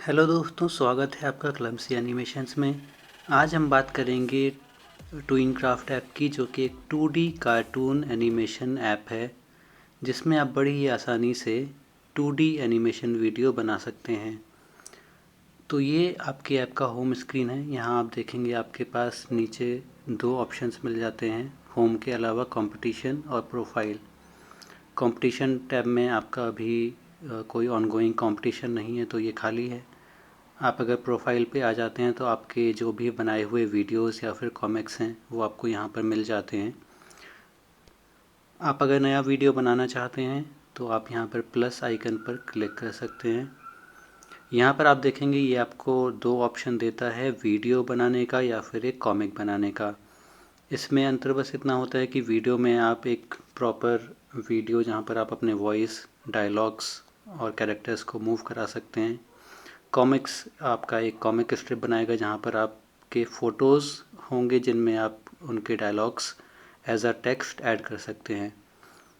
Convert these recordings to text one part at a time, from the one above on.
Hello दोस्तों, स्वागत है आपका क्लमसी एनिमेशंस में। आज हम बात करेंगे ट्विनक्राफ्ट ऐप की, जो कि एक 2D कार्टून एनिमेशन ऐप है जिसमें आप बड़ी ही आसानी से 2D एनिमेशन वीडियो बना सकते हैं। तो ये आपकी ऐप का होम स्क्रीन है। यहाँ आप देखेंगे आपके पास नीचे दो ऑप्शंस मिल जाते हैं, होम के अलावा कंपटीशन और प्रोफाइल। कंपटीशन टैब में आपका अभी कोई ऑनगोइंग कंपटीशन नहीं है, तो ये खाली है। आप अगर प्रोफाइल पे आ जाते हैं तो आपके जो भी बनाए हुए वीडियोस या फिर कॉमिक्स हैं वो आपको यहाँ पर मिल जाते हैं। आप अगर नया वीडियो बनाना चाहते हैं तो आप यहाँ पर प्लस आइकन पर क्लिक कर सकते हैं। यहाँ पर आप देखेंगे ये आपको दो ऑप्शन देता है, वीडियो बनाने का या फिर एक कॉमिक बनाने का। इसमें अंतर बस इतना होता है कि वीडियो में आप एक प्रॉपर वीडियो जहाँ पर आप अपने वॉइस, डायलॉग्स और कैरेक्टर्स को मूव करा सकते हैं। कॉमिक्स आपका एक कॉमिक स्ट्रिप बनाएगा जहाँ पर आपके फ़ोटोज़ होंगे जिनमें आप उनके dialogues as a text add कर सकते हैं।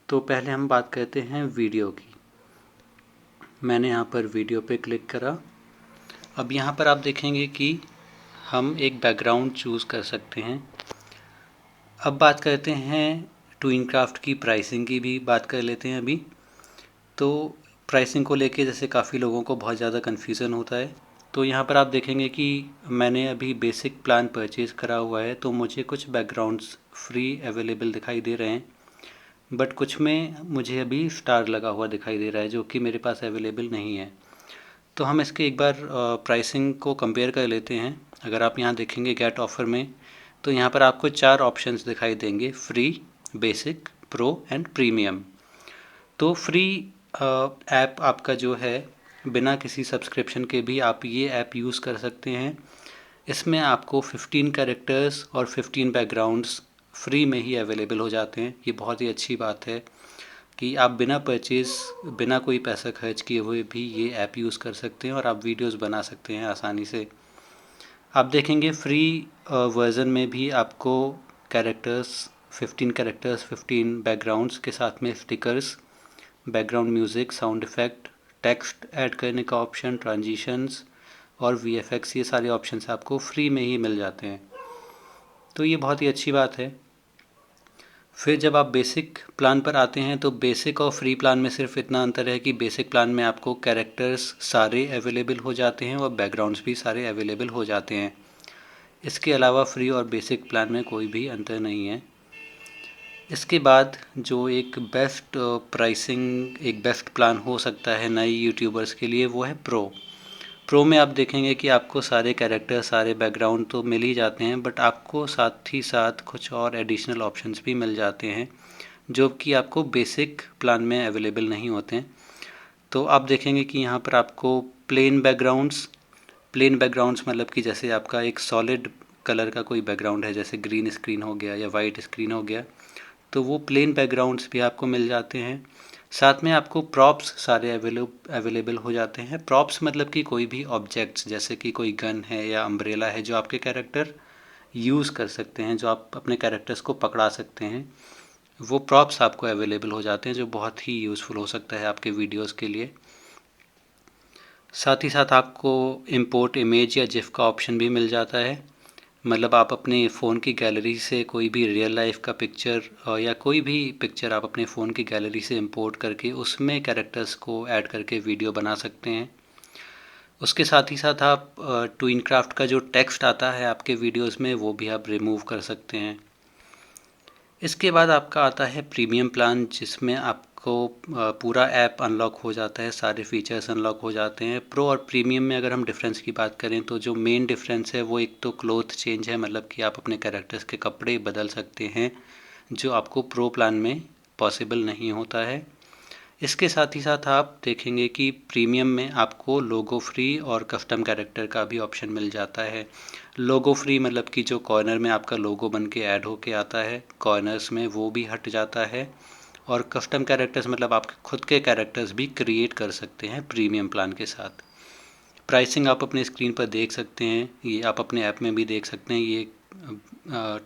तो पहले हम बात करते हैं वीडियो की। मैंने यहाँ पर वीडियो पे क्लिक करा। अब यहाँ पर आप देखेंगे कि हम एक बैकग्राउंड चूज़ कर सकते हैं। अब बात करते हैं ट्विनक्राफ्ट की प्राइसिंग की भी बात कर लेते हैं अभी। तो प्राइसिंग को लेके जैसे काफ़ी लोगों को बहुत ज़्यादा कन्फ्यूज़न होता है, तो यहाँ पर आप देखेंगे कि मैंने अभी बेसिक प्लान परचेज़ करा हुआ है, तो मुझे कुछ बैकग्राउंड्स फ्री अवेलेबल दिखाई दे रहे हैं, बट कुछ में मुझे अभी स्टार लगा हुआ दिखाई दे रहा है जो कि मेरे पास अवेलेबल नहीं है। तो हम इसके एक बार प्राइसिंग को कंपेयर कर लेते हैं। अगर आप यहाँ देखेंगे गेट ऑफ़र में, तो यहाँ पर आपको 4 ऑप्शंस दिखाई देंगे, free, basic, pro and premium. तो फ्री ऐप आपका जो है, बिना किसी सब्सक्रिप्शन के भी आप ये ऐप यूज़ कर सकते हैं। इसमें आपको 15 कैरेक्टर्स और 15 बैकग्राउंड्स फ्री में ही अवेलेबल हो जाते हैं। ये बहुत ही अच्छी बात है कि आप बिना परचेज़, बिना कोई पैसा खर्च किए हुए भी ये ऐप यूज़ कर सकते हैं और आप वीडियोस बना सकते हैं आसानी से। आप देखेंगे फ्री वर्ज़न में भी आपको कैरेक्टर्स, 15 कैरेक्टर्स, 15 बैकग्राउंड्स के साथ में stickers, background music, sound effect, text add करने का ऑप्शन, ट्रांजिशंस और वीएफएक्स, ये सारे ऑप्शंस आपको फ्री में ही मिल जाते हैं। तो ये बहुत ही अच्छी बात है। फिर जब आप बेसिक प्लान पर आते हैं तो बेसिक और फ्री प्लान में सिर्फ इतना अंतर है कि बेसिक प्लान में आपको कैरेक्टर्स सारे अवेलेबल हो जाते हैं और बैकग्राउंड्स भी सारे अवेलेबल हो जाते हैं। इसके अलावा फ्री और बेसिक प्लान में कोई भी अंतर नहीं है। इसके बाद जो एक बेस्ट प्राइसिंग, एक बेस्ट प्लान हो सकता है नए यूट्यूबर्स के लिए, वो है प्रो। प्रो में आप देखेंगे कि आपको सारे कैरेक्टर, सारे बैकग्राउंड तो मिल ही जाते हैं, बट आपको साथ ही साथ कुछ और एडिशनल ऑप्शंस भी मिल जाते हैं जो कि आपको बेसिक प्लान में अवेलेबल नहीं होते हैं। तो आप देखेंगे कि यहाँ पर आपको प्लेन बैकग्राउंड्स मतलब कि जैसे आपका एक सॉलिड कलर का कोई बैकग्राउंड है, जैसे ग्रीन स्क्रीन हो गया या वाइट स्क्रीन हो गया, तो वो प्लेन बैकग्राउंड्स भी आपको मिल जाते हैं। साथ में आपको प्रॉप्स सारे अवेलेबल हो जाते हैं। प्रॉप्स मतलब कि कोई भी ऑब्जेक्ट्स, जैसे कि कोई गन है या अम्ब्रेला है जो आपके कैरेक्टर यूज़ कर सकते हैं, जो आप अपने कैरेक्टर्स को पकड़ा सकते हैं, वो प्रॉप्स आपको अवेलेबल हो जाते हैं, जो बहुत ही यूज़फुल हो सकता है आपके वीडियोस के लिए। साथ ही साथ आपको इंपोर्ट इमेज या जिफ का ऑप्शन भी मिल जाता है। मतलब आप अपने फ़ोन की गैलरी से कोई भी रियल लाइफ का पिक्चर या कोई भी पिक्चर आप अपने फ़ोन की गैलरी से इंपोर्ट करके उसमें कैरेक्टर्स को ऐड करके वीडियो बना सकते हैं। उसके साथ ही साथ आप ट्विनक्राफ्ट का जो टेक्स्ट आता है आपके वीडियोस में, वो भी आप रिमूव कर सकते हैं। इसके बाद आपका आता है प्रीमियम प्लान, जिसमें आपको पूरा ऐप अनलॉक हो जाता है, सारे फीचर्स अनलॉक हो जाते हैं। प्रो और प्रीमियम में अगर हम डिफरेंस की बात करें तो जो मेन डिफरेंस है वो एक तो क्लोथ चेंज है, मतलब कि आप अपने कैरेक्टर्स के कपड़े बदल सकते हैं, जो आपको प्रो प्लान में पॉसिबल नहीं होता है। इसके साथ ही साथ आप देखेंगे कि प्रीमियम में आपको लोगो फ्री और कस्टम कैरेक्टर का भी ऑप्शन मिल जाता है। लोगो फ्री मतलब कि जो कॉर्नर में आपका लोगो बन के ऐड होके आता है कॉर्नर्स में, वो भी हट जाता है। और कस्टम कैरेक्टर्स मतलब आपके खुद के कैरेक्टर्स भी क्रिएट कर सकते हैं प्रीमियम प्लान के साथ। प्राइसिंग आप अपने स्क्रीन पर देख सकते हैं, ये आप अपने ऐप में भी देख सकते हैं। ये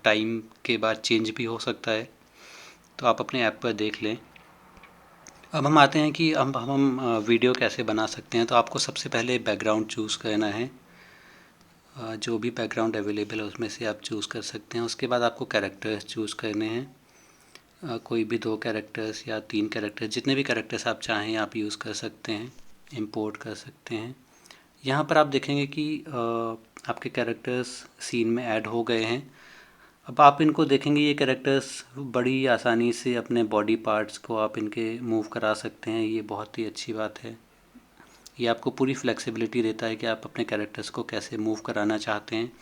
टाइम के बाद चेंज भी हो सकता है, तो आप अपने ऐप पर देख लें। अब हम आते हैं कि हम वीडियो कैसे बना सकते हैं। तो आपको सबसे पहले बैकग्राउंड चूज़ करना है। जो भी बैकग्राउंड अवेलेबल है उसमें से आप चूज़ कर सकते हैं। उसके बाद आपको कैरेक्टर्स चूज़ करने हैं। कोई भी 2 कैरेक्टर्स या 3 कैरेक्टर्स, जितने भी कैरेक्टर्स आप चाहें आप यूज़ कर सकते हैं, इंपोर्ट कर सकते हैं। यहाँ पर आप देखेंगे कि आपके कैरेक्टर्स सीन में ऐड हो गए हैं। अब आप इनको देखेंगे, ये कैरेक्टर्स बड़ी आसानी से अपने बॉडी पार्ट्स को आप इनके मूव करा सकते हैं। ये बहुत ही अच्छी बात है। ये आपको पूरी फ्लेक्सिबिलिटी देता है कि आप अपने कैरेक्टर्स को कैसे मूव कराना चाहते हैं।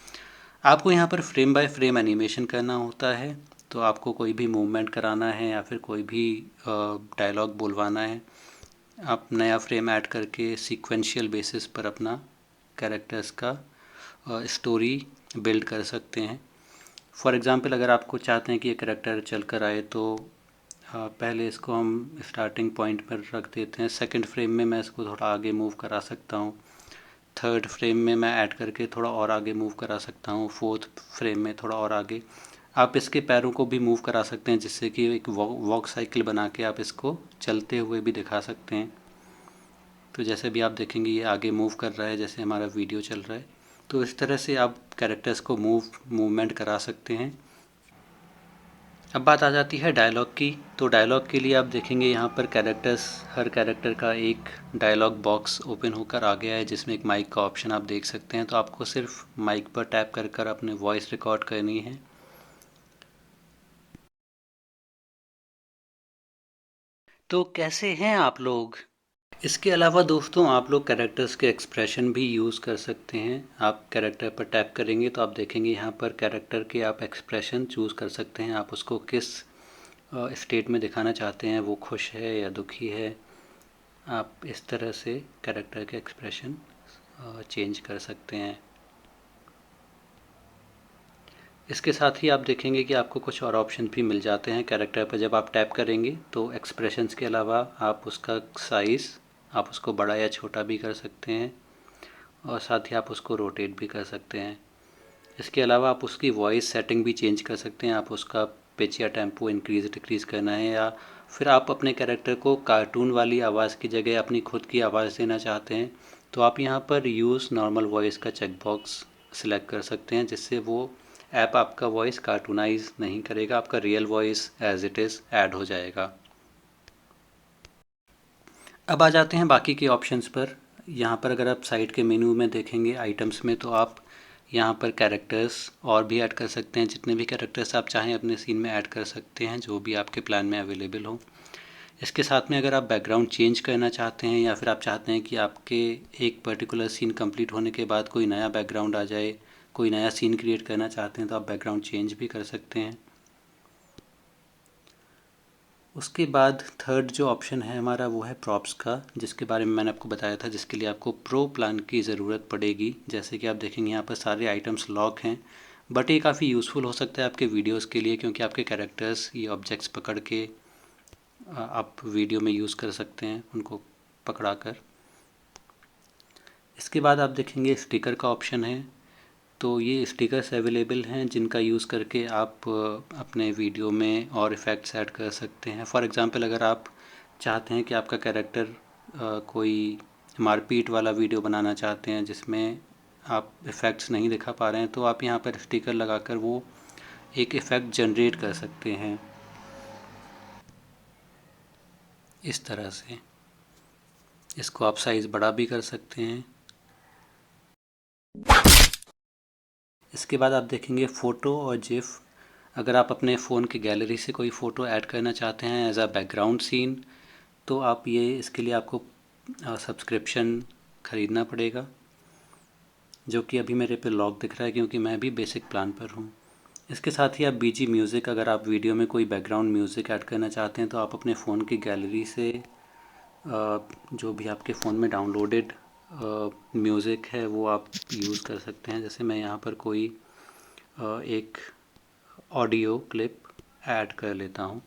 आपको यहाँ पर फ्रेम बाय फ्रेम एनिमेशन करना होता है। तो आपको कोई भी मूवमेंट कराना है या फिर कोई भी डायलॉग बुलवाना है, आप नया फ्रेम ऐड करके सीक्वेंशियल बेसिस पर अपना कैरेक्टर्स का स्टोरी बिल्ड कर सकते हैं। फॉर एग्ज़ाम्पल अगर आपको चाहते हैं कि ये कैरेक्टर चल कर आए, तो पहले इसको हम स्टार्टिंग पॉइंट पर रख देते हैं। सेकंड फ्रेम में मैं इसको थोड़ा आगे मूव करा सकता हूँ। थर्ड फ्रेम में मैं ऐड करके थोड़ा और आगे मूव करा सकता हूँ। फोर्थ फ्रेम में थोड़ा और आगे। आप इसके पैरों को भी मूव करा सकते हैं, जिससे कि एक वॉक साइकिल बना के आप इसको चलते हुए भी दिखा सकते हैं। तो जैसे भी आप देखेंगे ये आगे मूव कर रहा है, जैसे हमारा वीडियो चल रहा है। तो इस तरह से आप कैरेक्टर्स को मूवमेंट करा सकते हैं। अब बात आ जाती है डायलॉग की। तो डायलॉग के लिए आप देखेंगे यहाँ पर कैरेक्टर्स, हर कैरेक्टर का एक डायलॉग बॉक्स ओपन होकर आ गया है, जिसमें एक माइक का ऑप्शन आप देख सकते हैं। तो आपको सिर्फ माइक पर टैप कर कर अपने वॉइस रिकॉर्ड करनी है। तो कैसे हैं आप लोग? इसके अलावा दोस्तों, आप लोग कैरेक्टर्स के एक्सप्रेशन भी यूज़ कर सकते हैं। आप कैरेक्टर पर टैप करेंगे तो आप देखेंगे यहाँ पर कैरेक्टर के आप एक्सप्रेशन चूज़ कर सकते हैं। आप उसको किस स्टेट में दिखाना चाहते हैं, वो खुश है या दुखी है। आप इस तरह से कैरेक्टर के एक्सप्रेशन चेंज कर सकते हैं। इसके साथ ही आप देखेंगे कि आपको कुछ और ऑप्शन भी मिल जाते हैं कैरेक्टर पर। जब आप टैप करेंगे तो एक्सप्रेशंस के अलावा आप उसका साइज़, आप उसको बड़ा या छोटा भी कर सकते हैं, और साथ ही आप उसको रोटेट भी कर सकते हैं। इसके अलावा आप उसकी वॉइस सेटिंग भी चेंज कर सकते हैं। आप उसका पिच या टेम्पो इंक्रीज़ डिक्रीज़ करना है, या फिर आप अपने कैरेक्टर को कार्टून वाली आवाज़ की जगह अपनी खुद की आवाज़ देना चाहते हैं, तो आप यहाँ पर यूज़ नॉर्मल वॉइस का चेक बॉक्स सिलेक्ट कर सकते हैं, जिससे वो ऐप आपका वॉइस कार्टूनाइज नहीं करेगा, आपका real voice as it is add हो जाएगा। अब आ जाते हैं बाकी के ऑप्शंस पर। यहाँ पर अगर आप साइड के मेन्यू में देखेंगे आइटम्स में, तो आप यहाँ पर कैरेक्टर्स और भी ऐड कर सकते हैं। जितने भी कैरेक्टर्स आप चाहें अपने सीन में ऐड कर सकते हैं, जो भी आपके प्लान में अवेलेबल हो। इसके साथ में अगर आप बैकग्राउंड चेंज करना चाहते हैं, या फिर आप चाहते हैं कि आपके एक पर्टिकुलर सीन कंप्लीट होने के बाद कोई नया बैकग्राउंड आ जाए, कोई नया सीन क्रिएट करना चाहते हैं, तो आप बैकग्राउंड चेंज भी कर सकते हैं। उसके बाद थर्ड जो ऑप्शन है हमारा, वो है प्रॉप्स का, जिसके बारे में मैंने आपको बताया था, जिसके लिए आपको प्रो प्लान की ज़रूरत पड़ेगी। जैसे कि आप देखेंगे यहाँ पर सारे आइटम्स लॉक हैं, बट ये काफ़ी यूज़फुल हो सकता है आपके वीडियोस के लिए, क्योंकि आपके कैरेक्टर्स ये ऑब्जेक्ट्स पकड़ के आप वीडियो में यूज़ कर सकते हैं उनको पकड़ा कर। इसके बाद आप देखेंगे स्टिकर का ऑप्शन है। तो ये स्टिकर्स अवेलेबल हैं जिनका यूज़ करके आप अपने वीडियो में और इफ़ेक्ट्स ऐड कर सकते हैं। फॉर एग्ज़ाम्पल अगर आप चाहते हैं कि आपका कैरेक्टर कोई मारपीट वाला वीडियो बनाना चाहते हैं जिसमें आप इफ़ेक्ट्स नहीं दिखा पा रहे हैं, तो आप यहाँ पर स्टिकर लगाकर वो एक इफ़ेक्ट जनरेट कर सकते हैं इस तरह से। इसको आप साइज़ बड़ा भी कर सकते हैं। इसके बाद आप देखेंगे फ़ोटो और जिफ। अगर आप अपने फ़ोन की गैलरी से कोई फ़ोटो ऐड करना चाहते हैं एज अ बैकग्राउंड सीन, तो आप ये इसके लिए आपको सब्सक्रिप्शन ख़रीदना पड़ेगा, जो कि अभी मेरे पे लॉक दिख रहा है क्योंकि मैं भी बेसिक प्लान पर हूँ। इसके साथ ही आप बीजी म्यूज़िक, अगर आप वीडियो में कोई बैकग्राउंड म्यूज़िक ऐड करना चाहते हैं, तो आप अपने फ़ोन की गैलरी से जो भी आपके फ़ोन में डाउनलोडेड म्यूज़िक है वो आप यूज़ कर सकते हैं। जैसे मैं यहाँ पर कोई एक ऑडियो क्लिप ऐड कर लेता हूँ।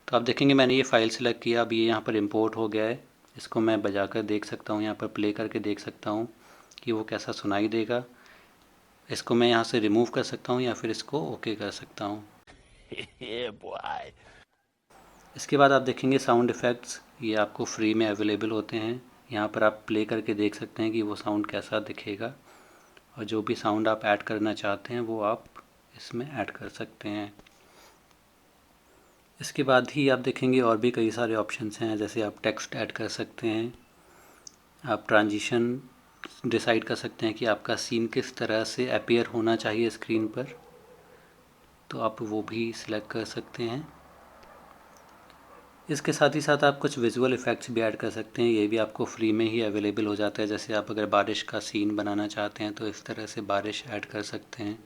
तो आप देखेंगे मैंने ये फ़ाइल सेलेक्ट किया, अब ये यहाँ पर इंपोर्ट हो गया है। इसको मैं बजाकर देख सकता हूँ, यहाँ पर प्ले करके देख सकता हूँ कि वो कैसा सुनाई देगा। इसको मैं यहाँ से रिमूव कर सकता हूँ या फिर इसको ओके कर सकता हूँ। इसके बाद आप देखेंगे साउंड इफ़ेक्ट्स। ये आपको फ्री में अवेलेबल होते हैं। यहाँ पर आप प्ले करके देख सकते हैं कि वो साउंड कैसा दिखेगा, और जो भी साउंड आप ऐड करना चाहते हैं वो आप इसमें ऐड कर सकते हैं। इसके बाद ही आप देखेंगे और भी कई सारे ऑप्शंस हैं, जैसे आप टेक्स्ट ऐड कर सकते हैं, आप ट्रांजिशन डिसाइड कर सकते हैं कि आपका सीन किस तरह से अपीयर होना चाहिए स्क्रीन पर, तो आप वो भी सिलेक्ट कर सकते हैं। इसके साथ ही साथ आप कुछ विजुअल इफ़ेक्ट्स भी ऐड कर सकते हैं, ये भी आपको फ्री में ही अवेलेबल हो जाता है। जैसे आप अगर बारिश का सीन बनाना चाहते हैं तो इस तरह से बारिश ऐड कर सकते हैं।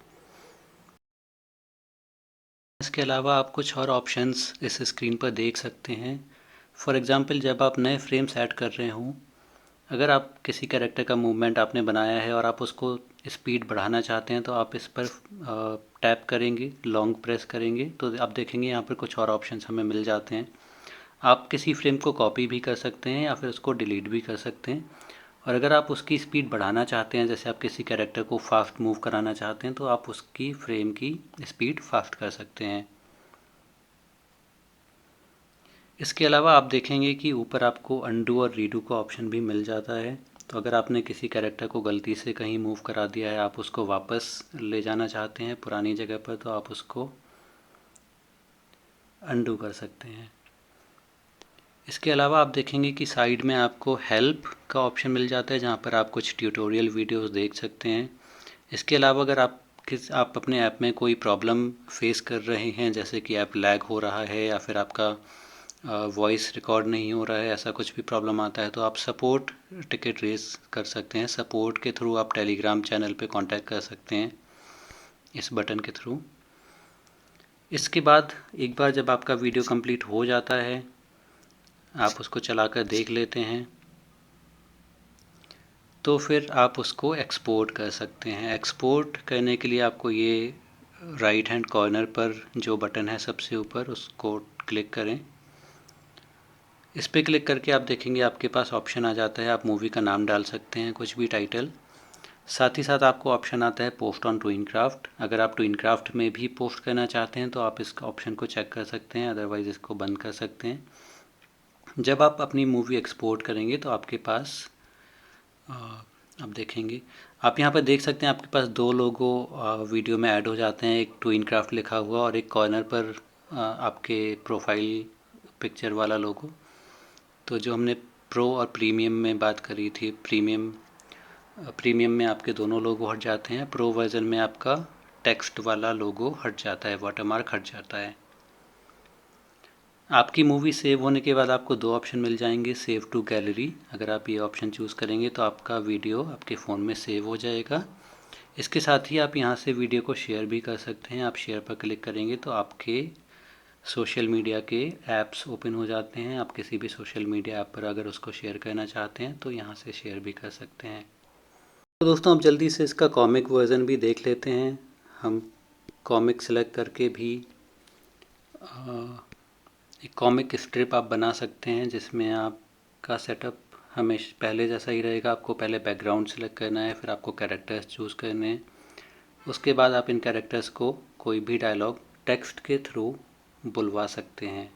इसके अलावा आप कुछ और ऑप्शंस इस स्क्रीन पर देख सकते हैं। फॉर एग्ज़ाम्पल, जब आप नए फ्रेम्स ऐड कर रहे हों, अगर आप किसी कैरेक्टर का मूवमेंट आपने बनाया है और आप उसको स्पीड बढ़ाना चाहते हैं तो आप इस पर टैप करेंगे, लॉन्ग प्रेस करेंगे तो आप देखेंगे यहाँ पर कुछ और ऑप्शंस हमें मिल जाते हैं। आप किसी फ्रेम को कॉपी भी कर सकते हैं या फिर उसको डिलीट भी कर सकते हैं, और अगर आप उसकी स्पीड बढ़ाना चाहते हैं, जैसे आप किसी कैरेक्टर को फास्ट मूव कराना चाहते हैं, तो आप उसकी फ्रेम की स्पीड फास्ट कर सकते हैं। इसके अलावा आप देखेंगे कि ऊपर आपको अंडू और रीडू का ऑप्शन भी मिल जाता है। तो अगर आपने किसी कैरेक्टर को गलती से कहीं मूव करा दिया है, आप उसको वापस ले जाना चाहते हैं पुरानी जगह पर, तो आप उसको अंडू कर सकते हैं। इसके अलावा आप देखेंगे कि साइड में आपको हेल्प का ऑप्शन मिल जाता है, जहाँ पर आप कुछ ट्यूटोरियल वीडियोस देख सकते हैं। इसके अलावा अगर आप अपने ऐप में कोई प्रॉब्लम फेस कर रहे हैं, जैसे कि ऐप लैग हो रहा है या फिर आपका वॉइस रिकॉर्ड नहीं हो रहा है, ऐसा कुछ भी प्रॉब्लम आता है, तो आप सपोर्ट टिकट रेज कर सकते हैं। सपोर्ट के थ्रू आप टेलीग्राम चैनल पे कांटेक्ट कर सकते हैं इस बटन के थ्रू। इसके बाद एक बार जब आपका वीडियो कंप्लीट हो जाता है, आप उसको चलाकर देख लेते हैं, तो फिर आप उसको एक्सपोर्ट कर सकते हैं। एक्सपोर्ट करने के लिए आपको ये राइट हैंड कॉर्नर पर जो बटन है सबसे ऊपर, उसको क्लिक करें। इस पर क्लिक करके आप देखेंगे आपके पास ऑप्शन आ जाता है, आप मूवी का नाम डाल सकते हैं, कुछ भी टाइटल। साथ ही साथ आपको ऑप्शन आता है पोस्ट ऑन ट्विनक्राफ्ट। अगर आप ट्विनक्राफ्ट में भी पोस्ट करना चाहते हैं तो आप इस ऑप्शन को चेक कर सकते हैं, अदरवाइज़ इसको बंद कर सकते हैं। जब आप अपनी मूवी एक्सपोर्ट करेंगे तो आपके पास आप देखेंगे, आप यहाँ पर देख सकते हैं आपके पास दो लोगो वीडियो में ऐड हो जाते हैं, एक ट्विनक्राफ्ट लिखा हुआ और एक कॉर्नर पर आपके प्रोफाइल पिक्चर वाला लोगो। तो जो हमने प्रो और प्रीमियम में बात करी थी, प्रीमियम में आपके दोनों लोगो हट जाते हैं, प्रो वर्ज़न में आपका टेक्स्ट वाला लोगो हट जाता है, वाटरमार्क हट जाता है। आपकी मूवी सेव होने के बाद आपको दो ऑप्शन मिल जाएंगे, सेव टू गैलरी। अगर आप ये ऑप्शन चूज़ करेंगे तो आपका वीडियो आपके फ़ोन में सेव हो जाएगा। इसके साथ ही आप यहाँ से वीडियो को शेयर भी कर सकते हैं। आप शेयर पर क्लिक करेंगे तो आपके सोशल मीडिया के ऐप्स ओपन हो जाते हैं। आप किसी भी सोशल मीडिया ऐप पर अगर उसको शेयर करना चाहते हैं तो यहाँ से शेयर भी कर सकते हैं। तो दोस्तों, आप जल्दी से इसका कॉमिक वर्ज़न भी देख लेते हैं। हम कॉमिक सेलेक्ट करके भी एक कॉमिक स्ट्रिप आप बना सकते हैं, जिसमें आपका सेटअप हमेशा पहले जैसा ही रहेगा। आपको पहले बैकग्राउंड सेलेक्ट करना है, फिर आपको कैरेक्टर्स चूज़ करने हैं। उसके बाद आप इन कैरेक्टर्स को कोई भी डायलॉग टेक्स्ट के थ्रू बुलवा सकते हैं।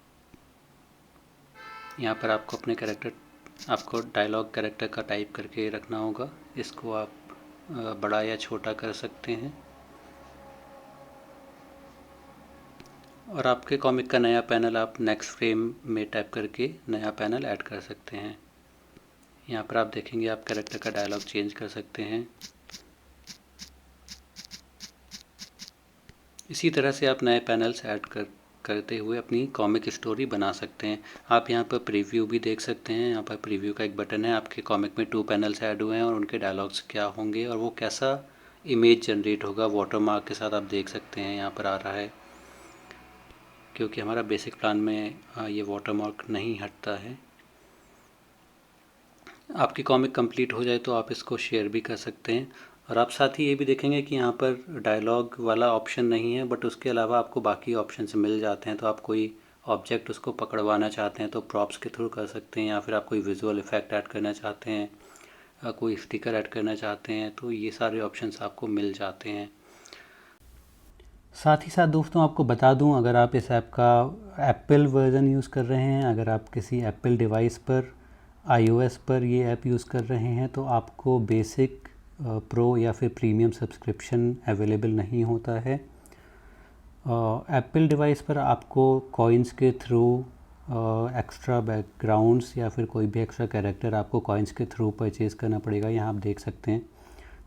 यहाँ पर आपको अपने आपको डायलॉग कैरेक्टर का टाइप करके रखना होगा। इसको आप बड़ा या छोटा कर सकते हैं, और आपके कॉमिक का नया पैनल आप नेक्स्ट फ्रेम में टैप करके नया पैनल ऐड कर सकते हैं। यहाँ पर आप देखेंगे आप कैरेक्टर का डायलॉग चेंज कर सकते हैं। इसी तरह से आप नए पैनल्स ऐड करते हुए अपनी कॉमिक स्टोरी बना सकते हैं। आप यहाँ पर प्रीव्यू भी देख सकते हैं। यहाँ पर प्रीव्यू का एक बटन है। आपके कॉमिक में 2 पैनल्स ऐड हुए हैं और उनके डायलॉग्स क्या होंगे और वो कैसा इमेज जनरेट होगा वाटरमार्क के साथ, आप देख सकते हैं यहाँ पर आ रहा है। क्योंकि हमारा बेसिक प्लान में ये वाटरमार्क नहीं हटता है। आपकी कॉमिक कंप्लीट हो जाए तो आप इसको शेयर भी कर सकते हैं, और आप साथ ही ये भी देखेंगे कि यहाँ पर डायलॉग वाला ऑप्शन नहीं है, बट उसके अलावा आपको बाकी ऑप्शंस मिल जाते हैं। तो आप कोई ऑब्जेक्ट उसको पकड़वाना चाहते हैं तो प्रॉप्स के थ्रू कर सकते हैं, या फिर आप कोई विजुअल इफेक्ट ऐड करना चाहते हैं, कोई स्टिकर ऐड करना चाहते हैं, तो ये सारे ऑप्शंस आपको मिल जाते हैं। साथ ही साथ दोस्तों आपको बता दूं, अगर आप इस ऐप का एप्पल वर्ज़न यूज़ कर रहे हैं, अगर आप किसी एप्पल डिवाइस पर iOS पर ये ऐप यूज़ कर रहे हैं तो आपको बेसिक, प्रो या फिर प्रीमियम सब्सक्रिप्शन अवेलेबल नहीं होता है। एप्पल डिवाइस पर आपको कॉइन्स के थ्रू एक्स्ट्रा बैकग्राउंड्स या फिर कोई भी एक्स्ट्रा कैरेक्टर आपको कॉइन्स के थ्रू परचेज़ करना पड़ेगा। यहाँ आप देख सकते हैं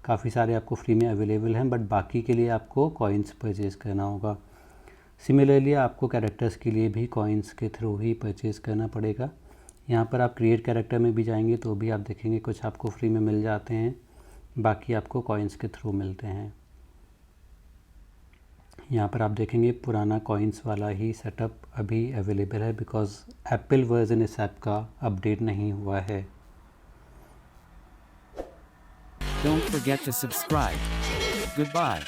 काफ़ी सारे आपको फ्री में अवेलेबल हैं, बट बाकी के लिए आपको कॉइन्स परचेज़ करना होगा। सिमिलरली आपको कैरेक्टर्स के लिए भी कॉइन्स के थ्रू ही परचेज़ करना पड़ेगा। यहाँ पर आप क्रिएट कैरेक्टर में भी जाएंगे तो भी आप देखेंगे कुछ आपको फ्री में मिल जाते हैं, बाकी आपको कॉइन्स के थ्रू मिलते हैं। यहाँ पर आप देखेंगे पुराना कॉइन्स वाला ही सेटअप अभी अवेलेबल है, बिकॉज़ एप्पल वर्जन इस ऐप का अपडेट नहीं हुआ है। Don't forget to subscribe. Goodbye.